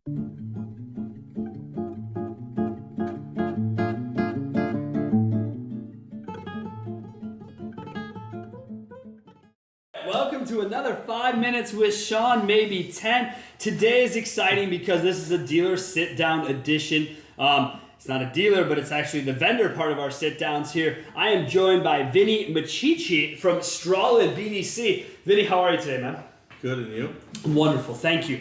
Welcome to another 5 Minutes with Sean, maybe 10. Today is exciting because this is a dealer sit-down edition. It's not a dealer, but it's actually the vendor part of our sit-downs here. I am joined by Vinnie Micciche from Strolid BDC. Vinnie, how are you today, man? Good, and you? Wonderful, thank you.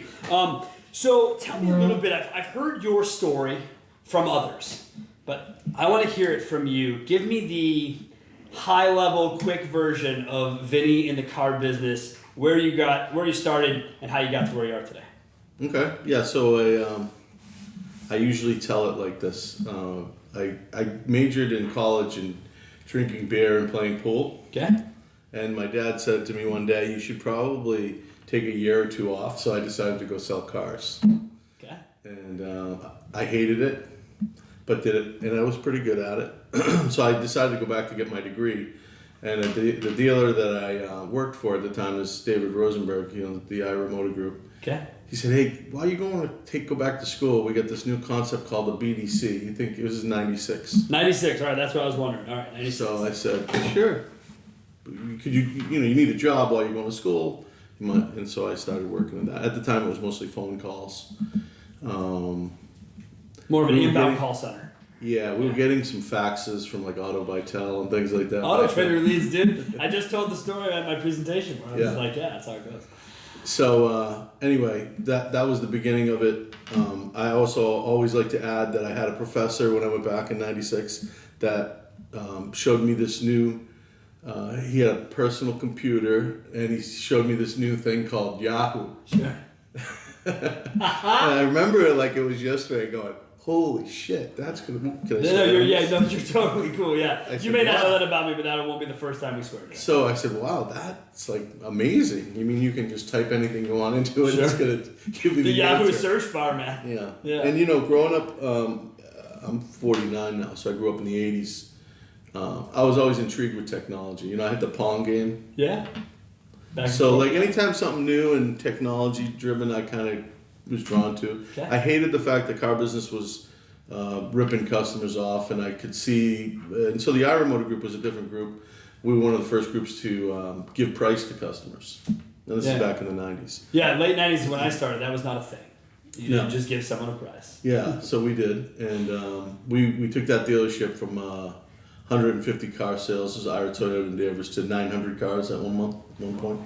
So tell me a little bit. I've heard your story from others, but I want to hear it from you. Give me the high-level, quick version of Vinnie in the car business, where you started, and how you got to where you are today. Okay, yeah. So I usually tell it like this. I majored in college in drinking beer and playing pool. Okay. And my dad said to me one day, "You should probably take a year or two off." So I decided to go sell cars. Okay. And I hated it, but did it, and I was pretty good at it. So I decided to go back to get my degree. And the dealer that I worked for at the time is David Rosenberg, the Ira Motor Group. Okay. He said, "Hey, why are you going to go back to school? We got this new concept called the BDC." You think it was 96? 96. All right, that's what I was wondering. All right, 96. So I said, "Sure. Could you need a job while you're going to school?" And so I started working on that. At the time, it was mostly phone calls. More of an inbound call center. Yeah, we were getting some faxes from like Auto Vitel and things like that. Auto Trader leads, dude. I just told the story at my presentation where I was like, yeah, that's how it goes. So anyway, that was the beginning of it. I also always like to add that I had a professor when I went back in 96 that showed me this new, he had a personal computer and he showed me this new thing called Yahoo. Sure. And I remember it like it was yesterday going, "Holy shit, that's good." You're totally cool, yeah. You may not know that about me, but that won't be the first time we swear. So I said, "Wow, that's like amazing. You mean you can just type anything you want into it, Sure. It's going to give you the Yahoo answer." search bar, man. Yeah. And growing up, I'm 49 now, so I grew up in the 80s. I was always intrigued with technology. I had the Pong game. Yeah. So like anytime something new and technology driven, I kind of was drawn to. Okay. I hated the fact the car business was ripping customers off, and I could see. And so the Ira Motor Group was a different group. We were one of the first groups to give price to customers. And this is back in the 90s. Yeah, late 90s when I started, that was not a thing. You didn't just give someone a price. Yeah, so we did, and we took that dealership from 150 car sales, as Ira Toyota and Danvers, to 900 cars at one point.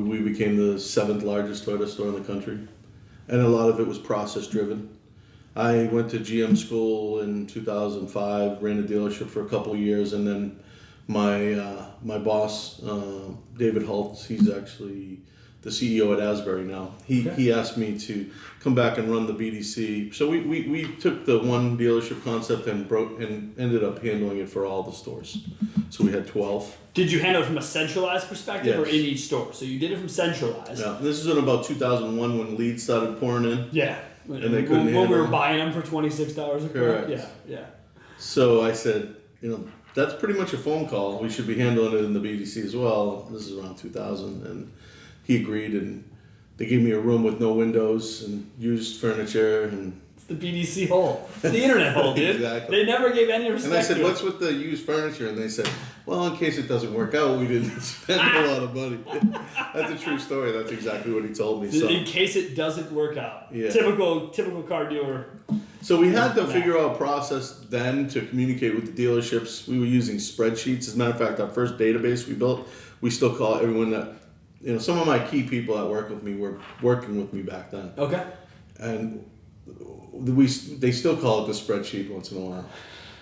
We became the 7th largest Toyota store in the country, and a lot of it was process driven. I went to GM school in 2005, ran a dealership for a couple of years, and then my boss, David Holtz, he's actually the CEO at Asbury now. He asked me to come back and run the BDC. So we took the one dealership concept and ended up handling it for all the stores. So we had 12. Did you handle it from a centralized perspective or Yes. in each store? So you did it from centralized. Yeah, this is in about 2001 when leads started pouring in. Yeah. And they couldn't when handle we were them. buying them for $26 a car. Correct. Yeah. So I said, that's pretty much a phone call. We should be handling it in the BDC as well. This is around 2000, and he agreed, and they gave me a room with no windows and used furniture, and It's the BDC hole. It's the internet hole, dude. Exactly. They never gave any respect I said, to "What's it. with the used furniture?" And they said, "Well, in case it doesn't work out, we didn't spend a lot of money." That's a true story. That's exactly what he told me. So, In case it doesn't work out. Yeah. Typical car dealer. so we had to figure out a process then to communicate with the dealerships. We were using spreadsheets. As a matter of fact, our first database we built, we still call everyone that, some of my key people that work with me were working with me back then. Okay. And they still call it the spreadsheet once in a while.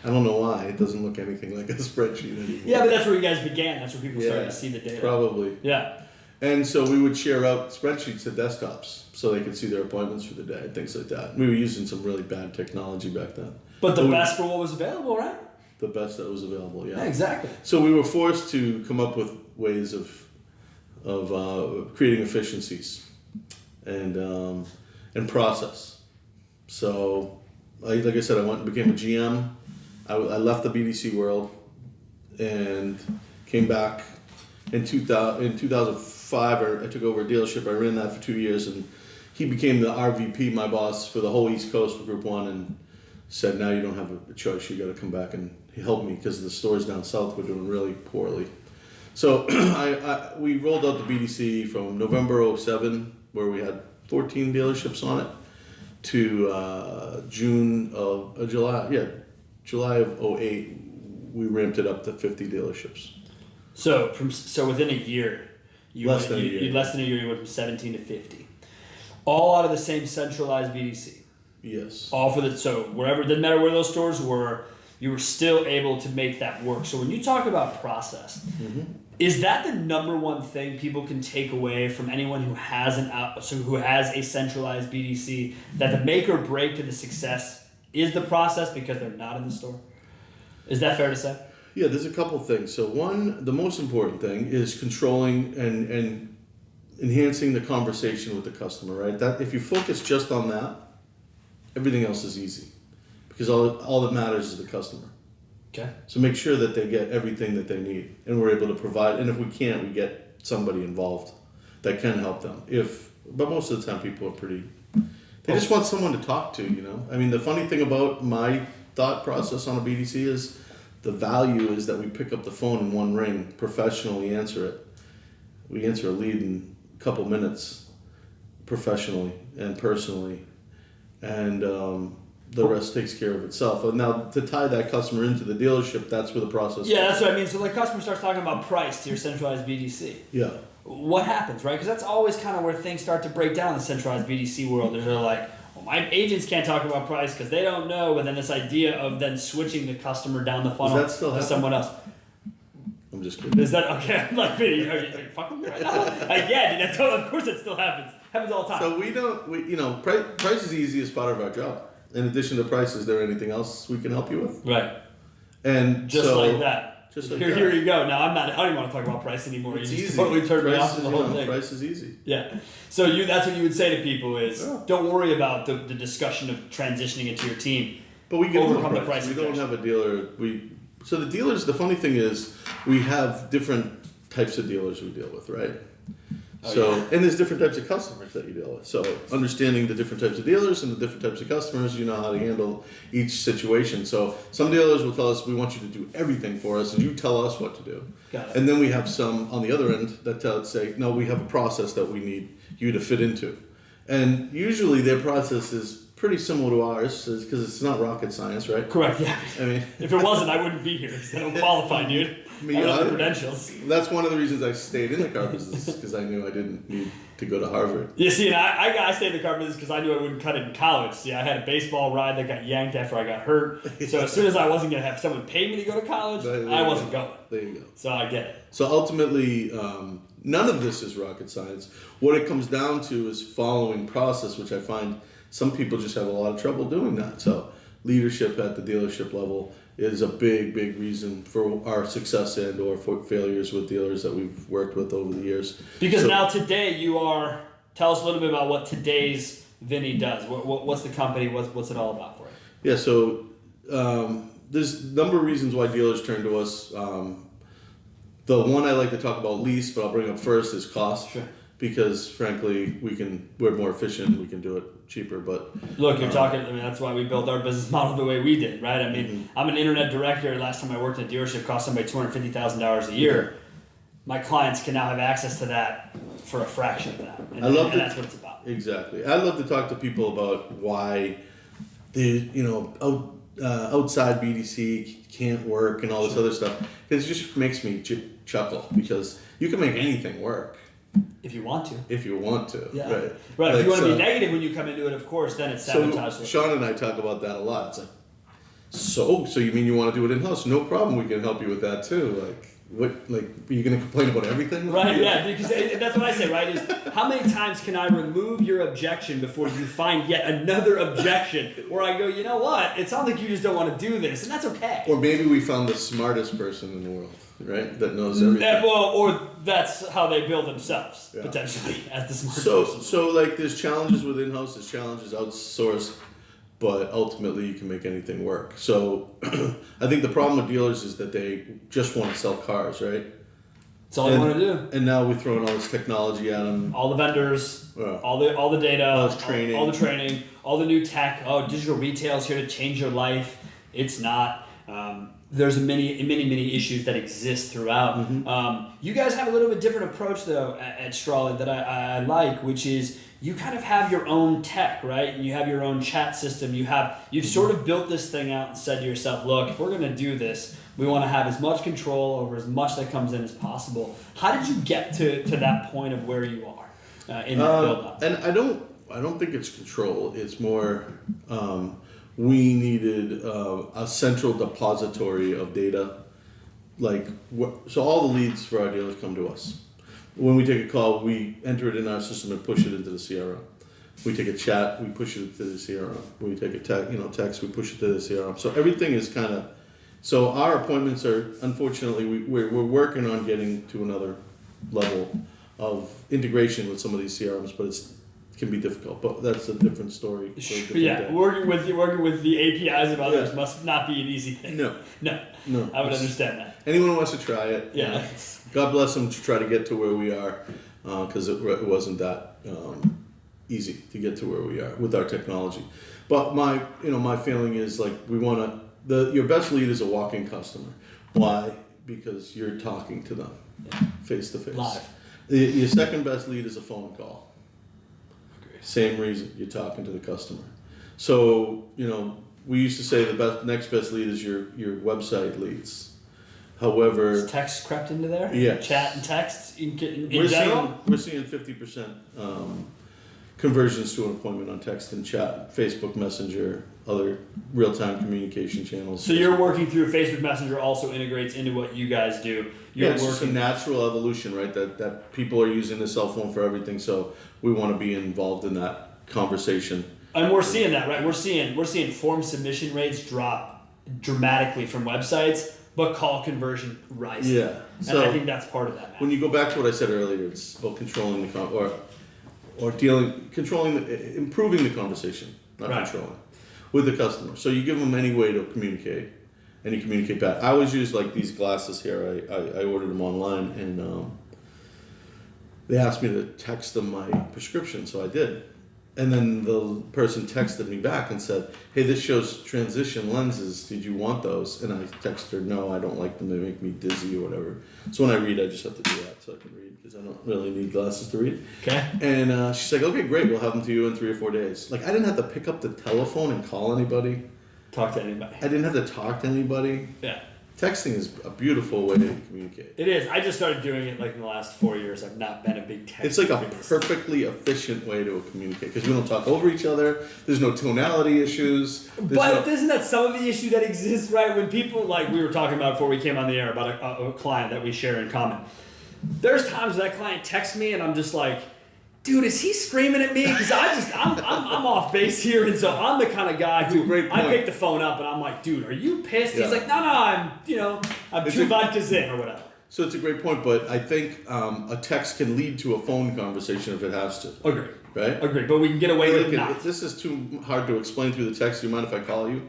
I don't know why. It doesn't look anything like a spreadsheet anymore. Yeah, but that's where you guys began. That's where people started to see the data. Probably. Yeah. And so we would share out spreadsheets to desktops so they could see their appointments for the day, things like that. We were using some really bad technology back then. But the best for what was available, right? The best that was available, yeah. Yeah, exactly. So we were forced to come up with ways of creating efficiencies and process. So, like I said, I went and became a GM. I left the BDC world and came back in 2005. I took over a dealership. I ran that for 2 years and he became the RVP, my boss, for the whole East Coast for Group 1, and said, now you don't have a choice. You got to come back and help me because the stores down south were doing really poorly. So we rolled out the BDC from November 07, where we had 14 dealerships on it, to July of 08, we ramped it up to 50 dealerships. So within a year, Less than a year, you went from 17 to 50. All out of the same centralized BDC. Yes. All for so wherever, didn't matter where those stores were, you were still able to make that work. So when you talk about process, is that the number one thing people can take away from anyone who has who has a centralized BDC, that the make or break to the success is the process because they're not in the store? Is that fair to say? Yeah, there's a couple things. So one, the most important thing is controlling and enhancing the conversation with the customer, right? That if you focus just on that, everything else is easy because all that matters is the customer. Okay. So make sure that they get everything that they need and we're able to provide. And if we can't, we get somebody involved that can help them. But most of the time people are they just want someone to talk to, you know? I mean, the funny thing about my thought process on a BDC is the value is that we pick up the phone in one ring, professionally answer it. We answer a lead in a couple minutes professionally and personally. And the rest takes care of itself. And now to tie that customer into the dealership, that's where the process Yeah, that's what I mean. So the customer starts talking about price to your centralized BDC. Yeah. What happens, right? Because that's always kind of where things start to break down in the centralized BDC world. They're like, well, my agents can't talk about price because they don't know. And then this idea of then switching the customer down the funnel to someone else. I'm just kidding. Is that okay? I'm like, are you fucking right now? Again, of course it still happens. Happens all the time. So price is the easiest part of our job. In addition to price, is there anything else we can help you with? Right. And just so, like that. Just like here you go. Now I don't even want to talk about price anymore. It's you just easy. totally turned me Price off to the whole thing. Price is easy. Yeah. So that's what you would say to people is don't worry about the discussion of transitioning into your team. But we can overcome the price. We don't have a dealer. So the dealers. The funny thing is, we have different types of dealers we deal with, right? And there's different types of customers that you deal with. So understanding the different types of dealers and the different types of customers, you know how to handle each situation. So some dealers will tell us, we want you to do everything for us and you tell us what to do. Got it. And then we have some on the other end that say, no, we have a process that we need you to fit into. And usually their process is pretty similar to ours because it's not rocket science, right? Correct, yeah. I mean, if it wasn't, I wouldn't be here because I don't qualify, dude. I don't have the credentials. That's one of the reasons I stayed in the car business because I knew I didn't need to go to Harvard. You see, and I stayed in the car business because I knew I wouldn't cut it in college. See, I had a baseball ride that got yanked after I got hurt. So as soon as I wasn't going to have someone pay me to go to college, I wasn't going. There you go. So I get it. So ultimately, none of this is rocket science. What it comes down to is following process, which I find some people just have a lot of trouble doing that. So leadership at the dealership level is a big, big reason for our success and or for failures with dealers that we've worked with over the years. Because now today tell us a little bit about what today's Vinnie does. What's the company? What's it all about for you? Yeah, so there's a number of reasons why dealers turn to us. The one I like to talk about least, but I'll bring up first, is cost. Sure. Because frankly, we're more efficient, we can do it cheaper. But look, you're talking. I mean, that's why we built our business model the way we did, right? I mean, I'm an internet director. Last time I worked at a dealership, cost somebody $250,000 a year. My clients can now have access to that for a fraction of that, and that's what it's about. Exactly. I love to talk to people about why the outside BDC can't work and all this other stuff. Because it just makes me chuckle because you can make anything work. If you want to. Yeah. Right. Right. If you want to be negative when you come into it, of course, then it's sabotage. So Sean and I talk about that a lot. It's like, so you mean you want to do it in-house? No problem. We can help you with that too. Are you going to complain about everything? Right, yeah, because that's what I say, right, is how many times can I remove your objection before you find yet another objection where I go, you know what, it sounds like you just don't want to do this, and that's okay. Or maybe we found the smartest person in the world, right, that knows everything. Or that's how they build themselves, potentially, as the smartest person. So there's challenges with in-house, there's challenges outsourced, but ultimately you can make anything work. So I think the problem with dealers is that they just want to sell cars, right? That's all you want to do. And now we throw in all this technology at them. All the vendors, all the data, all the training, all the new tech. Oh, digital retail is here to change your life. It's not. There's many issues that exist throughout. Mm-hmm. You guys have a little bit different approach though at Strolid that I like, which is you kind of have your own tech, right? You have your own chat system. You've sort of built this thing out and said to yourself, look, if we're going to do this, we want to have as much control over as much that comes in as possible. How did you get to that point of where you are in that build-up? And I don't think it's control. It's more we needed a central depository of data. So all the leads for our dealers come to us. When we take a call, we enter it in our system and push it into the CRM. We take a chat, we push it to the CRM. We take a text, we push it to the CRM. So everything is kind of. So our appointments are, unfortunately, we're working on getting to another level of integration with some of these CRMs, but it can be difficult. But that's a different story. Day. Working with the APIs of others must not be an easy thing. No, I would understand that. Anyone who wants to try it, yeah. God bless them to try to get to where we are, because it wasn't that easy to get to where we are with our technology. But my feeling is like we want to. Your best lead is a walk-in customer. Why? Because you're talking to them face to face. Live. Your second best lead is a phone call. Okay. Same reason, you're talking to the customer. So we used to say the next best lead is your website leads. However, has text crept into there? Yeah. Chat and text in general? We're seeing 50% conversions to an appointment on text and chat, Facebook Messenger, other real-time communication channels. So you're working through Facebook Messenger also integrates into what you guys do. It's just a natural evolution, right? That people are using the cell phone for everything, so we want to be involved in that conversation. And we're seeing that, right? We're seeing form submission rates drop dramatically from websites, but call conversion rises. Yeah. And I think that's part of that. When you go back to what I said earlier, it's about controlling improving the conversation, not controlling, with the customer. So you give them any way to communicate, and you communicate back. I always use like these glasses here. I ordered them online, and they asked me to text them my prescription, so I did. And then the person texted me back and said, hey, this shows transition lenses. Did you want those? And I texted her, no, I don't like them. They make me dizzy or whatever. So when I read, I just have to do that so I can read because I don't really need glasses to read. Okay. And she's like, okay, great. We'll have them to you in 3 or 4 days. Like, I didn't have to pick up the telephone and call anybody. Talk to anybody. I didn't have to talk to anybody. Yeah. Texting is a beautiful way to communicate. It is. I just started doing it like in the last 4 years. I've not been a big text. It's like a perfectly efficient way to communicate because we don't talk over each other. There's no tonality issues. Isn't that some of the issue that exists, right? When people, like we were talking about before we came on the air about a client that we share in common. There's times that client texts me and I'm just like, dude, is he screaming at me? Because I'm off base here, and so I'm the kind of guy who I pick the phone up and I'm like, dude, are you pissed? Yeah. He's like, no, I'm 2 vodkas in or whatever. So it's a great point, but I think a text can lead to a phone conversation if it has to. Agree. Right? Agree, but we can get away with it not. If this is too hard to explain through the text, do you mind if I call you?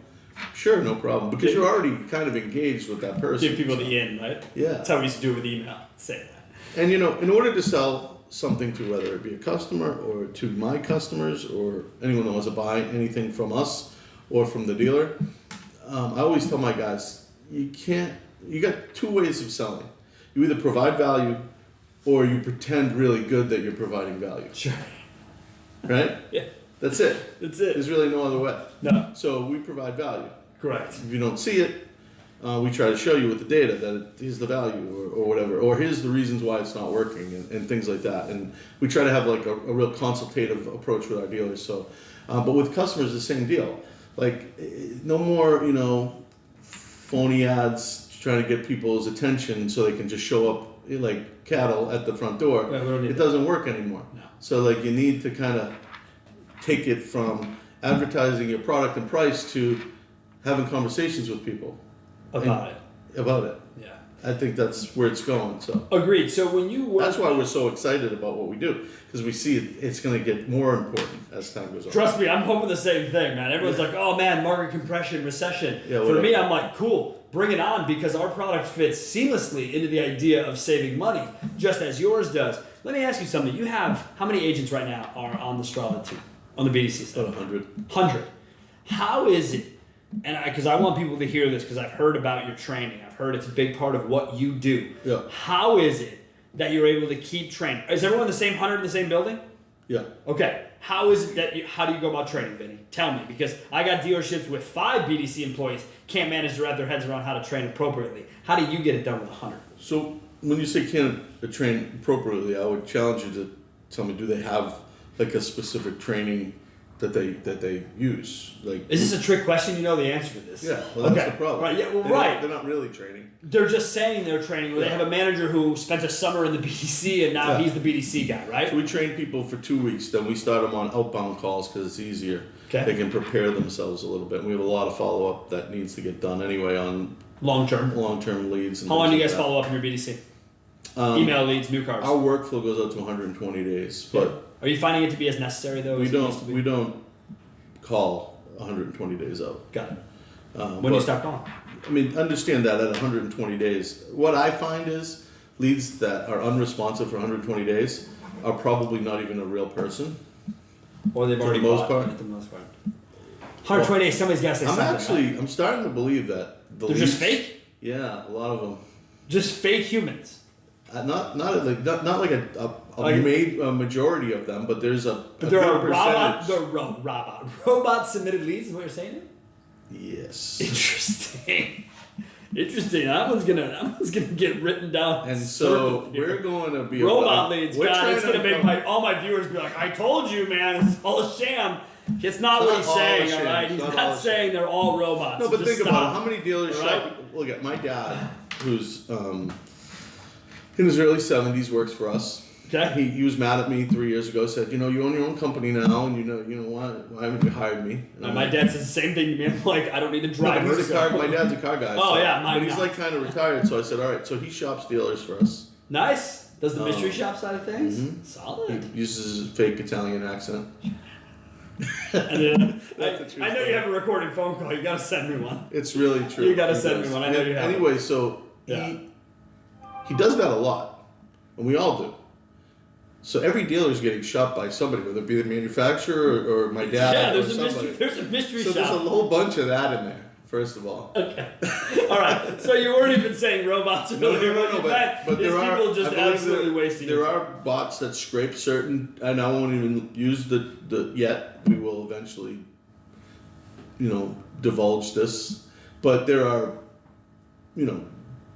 Sure, no problem. Because you're already kind of engaged with that person. Give people the in, right? Yeah. That's how we used to do it with email. Say that. And in order to sell something to whether it be a customer or to my customers or anyone that wants to buy anything from us or from the dealer, I always tell my guys, you got 2 ways of selling. You either provide value or you pretend really good that you're providing value. Sure. Right? Yeah. That's it. There's really no other way. No. So we provide value. Correct. If you don't see it, we try to show you with the data that here's the value or whatever, or here's the reasons why it's not working and things like that. And we try to have like a real consultative approach with our dealers. So, but with customers, the same deal. Like no more, phony ads trying to get people's attention so they can just show up like cattle at the front door. Right, it doesn't work anymore. No. So like you need to kind of take it from advertising your product and price to having conversations with people. About it. Yeah. I think that's where it's going. So agreed. So when you work, that's why we're so excited about what we do because we see it's going to get more important as time goes on. Trust me, I'm hoping the same thing, man. Everyone's like, "Oh man, market compression, recession." Yeah, For me, I'm like, "Cool, bring it on because our product fits seamlessly into the idea of saving money, just as yours does. Let me ask you something. You have, how many agents right now are on the Strolid team, on the BDC side? About 100. 100. How is it, and because I want people to hear this because I've heard about your training. I've heard it's a big part of what you do. Yeah. How is it that you're able to keep training? Is everyone the same 100 in the same building? Yeah. Okay. How is it that how do you go about training, Vinny? Tell me, because I got dealerships with 5 BDC employees can't manage to wrap their heads around how to train appropriately. How do you get it done with 100? So when you say can't train appropriately, I would challenge you to tell me, do they have like a specific training that they use? Like, Is this a trick question? You know the answer to this. yeah, well, that's Okay. the problem. Right, yeah, well, They're right. They're not really training. They're just saying they're training, or they Yeah. have a manager who spent a summer in the BDC and now Yeah. he's the BDC guy, right? So we train people for 2 weeks, then we start them on outbound calls because it's easier. Okay. They can prepare themselves a little bit. And we have a lot of follow-up that needs to get done anyway on Long term. long-term leads. And How long do you things guys like follow up in your BDC? that. Email leads, new cars. Our workflow goes out to 120 days, but Are you finding it to be as necessary though? we as it used to don't be? we don't call 120 days out. Got it. When But- do you stop calling? I mean, understand that at 120 days. What I find is leads that are unresponsive for 120 days are probably not even a real person. Or they've For already the most bought part. at the most part. 120 days, somebody's got to say something. I'm starting to believe that the They're leads, just fake? Yeah, a lot of them. Just fake humans. Not like a Like- majority of them, but there's a But there are good robot submitted leads is what you're saying? Yes. Interesting. Interesting. That one's gonna get written down. And so circled here. we're going to be robot leads. We're God, it's trying gonna to make all my viewers be like, I told you, man, it's all a sham. It's not what he's all a saying, sham. all right? It's He's not all not a saying they're all robots. No, so but just think stop. about it. How many dealers All right? shop? Look at my dad, who's in his early 70s, works for us. Okay. He was mad at me 3 years ago. Said, you own your own company now, and you know why haven't you hired me? And My dad says the same thing to me. I'm like, I don't need to drive. No, he's a car, my dad's a car guy. Oh, so, yeah, mine but he's not. like kind of retired. So I said, all right. So he shops dealers for us. Nice. Does the mystery shop side of things? Mhm. Solid. He uses his fake Italian accent. And, That's a true I know you story. have a recorded phone call. You gotta send me one. It's really true. You gotta He send me does. one. I know you have it. Anyway, so Yeah. he does that a lot, and we all do. So every dealer is getting shopped by somebody, whether it be the manufacturer or my dad Yeah, or there's a somebody. mystery. There's a mystery So there's a shop. whole bunch of that in there. First of all, Okay. All right. So you weren't even saying robots earlier. What you meant but is there are people just I believe absolutely wasting. There your time. are bots that scrape certain, and I won't even use the yet. We will eventually, divulge this, but there are,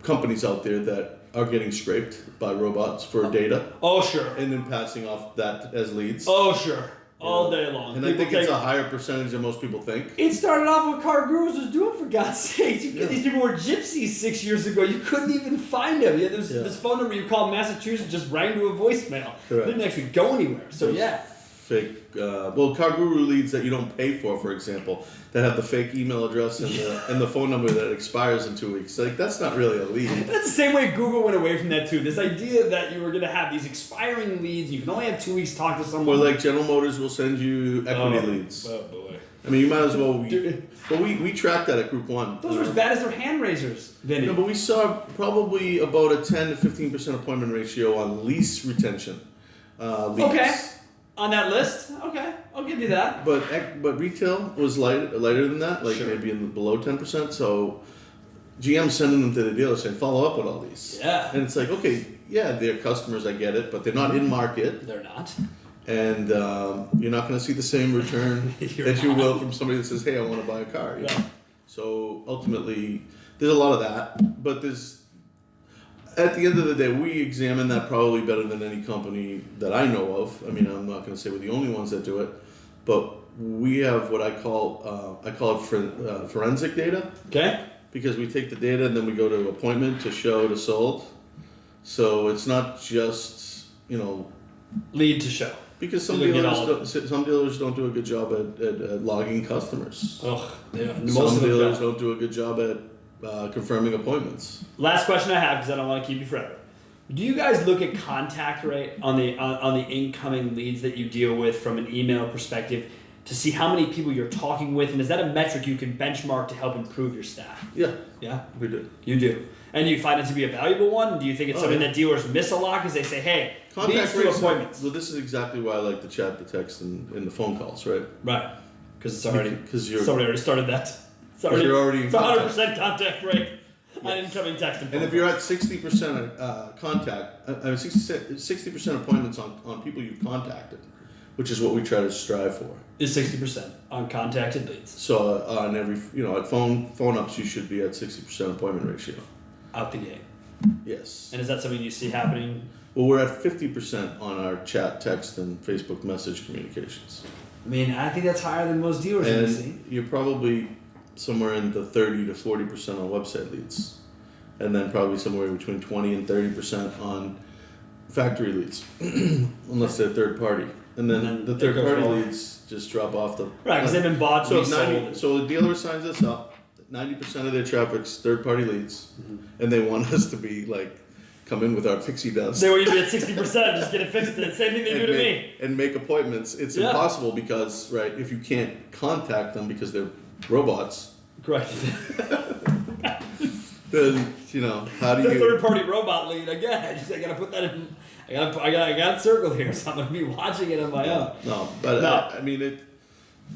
companies out there that are getting scraped by robots for data Oh sure. and then passing off that as leads. Oh sure. All day long. And I People think it's take- a higher percentage than most people think. It started off what Car Gurus was doing, for God's sake. Yeah. These people were gypsies 6 years ago. You couldn't even find them. Yeah, there's Yeah. this phone number you called Massachusetts just rang to a voicemail. Correct. Didn't actually go anywhere. So yeah. Fake, car guru leads that you don't pay for example, that have the fake email address and the phone number that expires in 2 weeks. Like, that's not really a lead. That's the same way Google went away from that too. This idea that you were going to have these expiring leads, you can only have 2 weeks to talk to Or someone. like General Motors will send you equity leads. Oh boy. I mean, you might as well. Dude. But we tracked that at Group 1. Those were as bad as their hand raisers, Vinny. No, but we saw probably about a 10 to 15% appointment ratio on lease retention. Leads. Okay. On that list? Okay. I'll give you that. But retail was lighter than that, like Sure. maybe in the below 10%. So GM's sending them to the dealer saying, follow up with all these. Yeah. And it's like, okay, yeah, they're customers, I get it, but they're not in market. They're not. And you're not going to see the same return You're that you not. will from somebody that says, hey, I want to buy a car. Yeah. So ultimately, there's a lot of that. But at the end of the day, we examine that probably better than any company that I know of. I mean, I'm not going to say we're the only ones that do it, but we have what I call it forensic data, Okay. because we take the data and then we go to appointment, to show, to sold. So it's not just, Lead to show. because some You look at all of dealers don't do a good job at logging customers. Ugh. Yeah. Most Some of them dealers don't. don't do a good job at confirming appointments. Last question I have, because I don't want to keep you forever. Do you guys look at contact rate on the incoming leads that you deal with from an email perspective to see how many people you're talking with, and is that a metric you can benchmark to help improve your staff? Yeah, Yeah, we do. you do. And do you find it to be a valuable one? Do you think it's something yeah. that dealers miss a lot because they say, hey, Contact these two rates. appointments? Well, this is exactly why I like the chat, the text, and the phone calls, right? Right. Because Because somebody already started that. you're already in it's 100% contact rate on incoming text and phone And if you're at 60% contact, 60% appointments on people you've contacted, which is what we try to strive for. is 60% on contacted leads. So on every, at phone ups, you should be at 60% appointment ratio. Out the gate. Yes. And is that something you see happening? Well, we're at 50% on our chat, text, and Facebook message communications. I mean, I think that's higher than most dealers And you see. you're probably somewhere in the 30 to 40% on website leads. And then probably somewhere between 20 and 30% on factory leads, unless they're third party. And then the third party leads just drop off the... Right, because they've been bought and sold. So the dealer signs us up, 90% of their traffic's third party leads, and they want us to be like, come in with our pixie dust. They want you to be at 60%, just get it fixed. Same thing they do to me. And make appointments. It's impossible because, right, if you can't contact them because they're robots, Correct. then, how do you... The third party robot lead, again, I gotta put that in, I got it circled here, so I'm gonna be watching it on my own. No, but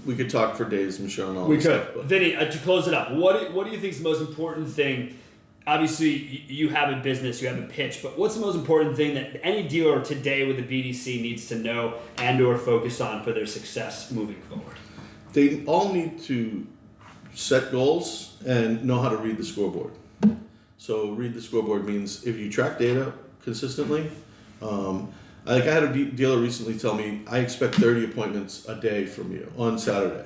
we could talk for days, Michelle, and all We this could. stuff. But Vinny, to close it up, what do you think is the most important thing? Obviously, you have a business, you have a pitch, but what's the most important thing that any dealer today with a BDC needs to know and or focus on for their success moving forward? they all need to set goals and know how to read the scoreboard. So read the scoreboard means if you track data consistently, I had a dealer recently tell me, I expect 30 appointments a day from you on Saturday.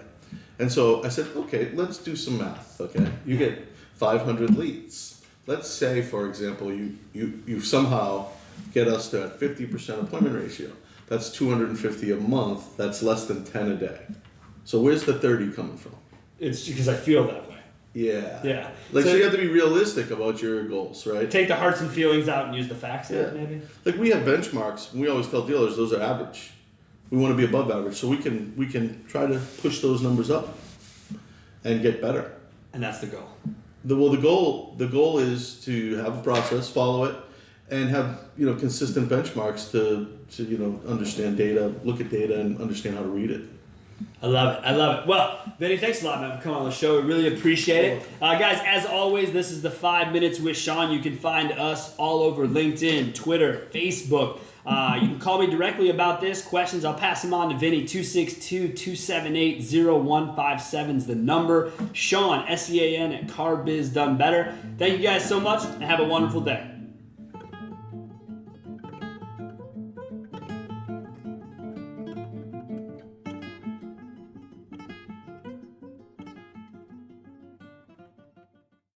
And so I said, okay, let's do some math, okay? You get 500 leads. Let's say, for example, you somehow get us to a 50% appointment ratio. That's 250 a month. That's less than 10 a day. So where's the 30 coming from? It's because I feel that way. Yeah. Yeah. So you have to be realistic about your goals, right? Take the hearts and feelings out and use the facts in it, maybe? Like we have benchmarks. We always tell dealers those are average. We want to be above average, so we can try to push those numbers up and get better. And that's the goal. The goal is to have a process, follow it, and have consistent benchmarks to understand data, look at data, and understand how to read it. I love it. Well, Vinny, thanks a lot, man, for coming on the show. We really appreciate it. Guys, as always, this is the 5 Minutes with Sean. You can find us all over LinkedIn, Twitter, Facebook. You can call me directly about this. Questions, I'll pass them on to Vinny. 262-278-0157 is the number. Sean, S-E-A-N, at CarBizDoneBetter. Thank you guys so much, and have a wonderful day.